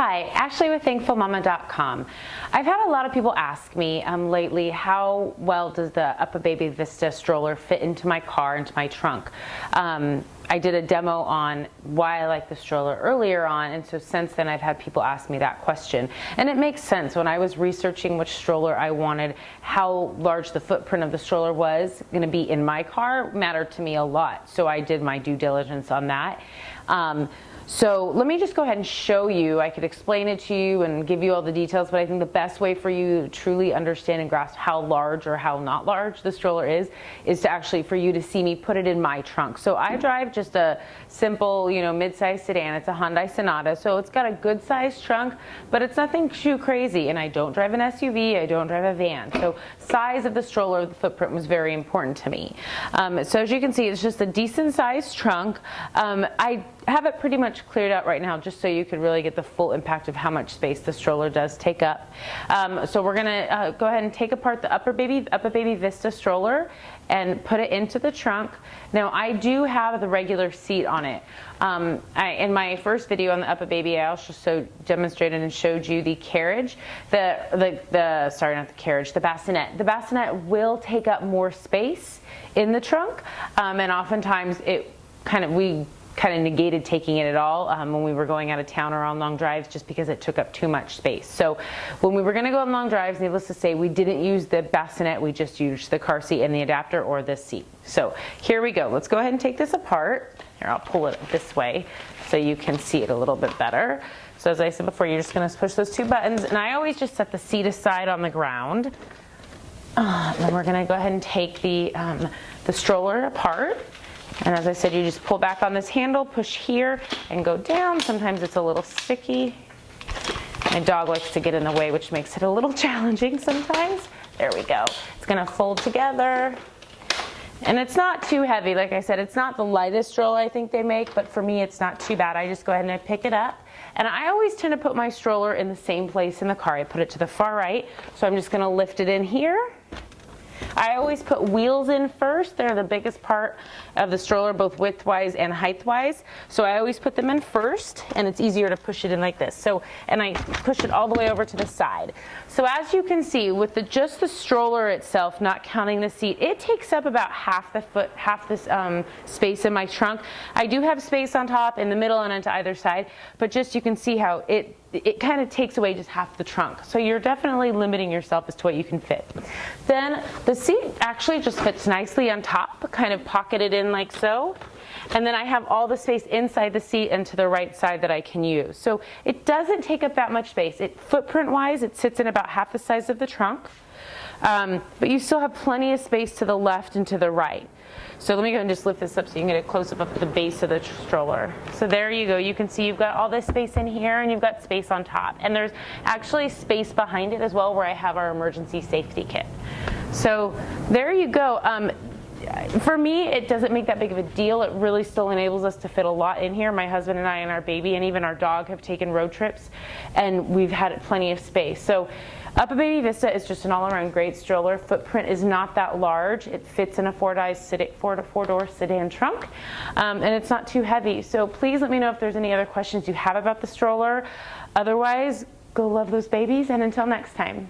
Hi, Ashley with ThankfulMama.com. I've had a lot of people ask me lately, how well does the Uppababy Vista stroller fit into my car, into my trunk? I did a demo on why I like the stroller earlier on, and so since then I've had people ask me that question. And it makes sense. When I was researching which stroller I wanted, how large the footprint of the stroller was going to be in my car mattered to me a lot. So I did my due diligence on that. So let me just go ahead and show you. I could explain it to you and give you all the details, but I think the best way for you to truly understand and grasp how large or how not large the stroller is to actually for you to see me put it in my trunk. So I drive just a simple, mid-size sedan. It's a Hyundai Sonata, so it's got a good sized trunk, but it's nothing too crazy. And I don't drive an SUV, I don't drive a van. So size of the stroller, the footprint was very important to me. So as you can see, it's just a decent sized trunk. I have it pretty much cleared out right now just so you could really get the full impact of how much space the stroller does take up. So we're gonna go ahead and take apart the Uppababy Vista stroller and put it into the trunk. Now I do have the regular seat on it. In my first video on the Uppababy, I also demonstrated and showed you the carriage, the bassinet. The bassinet will take up more space in the trunk, and oftentimes we kind of negated taking it at all when we were going out of town or on long drives, just because it took up too much space. So when we were going to go on long drives, needless to say, we didn't use the bassinet, we just used the car seat and the adapter or this seat. So here we go. Let's go ahead and take this apart. Here, I'll pull it this way so you can see it a little bit better. So as I said before, you're just going to push those two buttons, and I always just set the seat aside on the ground. Then we're going to go ahead and take the stroller apart. And as I said, you just pull back on this handle, push here, and go down. Sometimes it's a little sticky. My dog likes to get in the way, which makes it a little challenging sometimes. There we go. It's gonna fold together. And it's not too heavy. Like I said, it's not the lightest stroller I think they make, but for me, it's not too bad. I just go ahead and I pick it up. And I always tend to put my stroller in the same place in the car. I put it to the far right. So I'm just gonna lift it in here. I always put wheels in first. They're the biggest part of the stroller, both width-wise and height-wise. So I always put them in first, and it's easier to push it in like this. And I push it all the way over to the side. So as you can see, with just the stroller itself, not counting the seat, it takes up about half this space in my trunk. I do have space on top, in the middle, and onto either side, but just you can see how it kind of takes away just half the trunk. So you're definitely limiting yourself as to what you can fit. Then the seat actually just fits nicely on top, kind of pocketed in like so. And then I have all the space inside the seat and to the right side that I can use. So it doesn't take up that much space. Footprint-wise, it sits in about half the size of the trunk. But you still have plenty of space to the left and to the right. So let me go and just lift this up so you can get a close-up of the base of the stroller. So there you go. You can see you've got all this space in here and you've got space on top. And there's actually space behind it as well where I have our emergency safety kit. So there you go. For me, it doesn't make that big of a deal. It really still enables us to fit a lot in here. My husband and I and our baby and even our dog have taken road trips, and we've had plenty of space. So Uppababy Vista is just an all-around great stroller. Footprint is not that large. It fits in a four-door sedan trunk, and it's not too heavy. So please let me know if there's any other questions you have about the stroller. Otherwise, go love those babies, and until next time.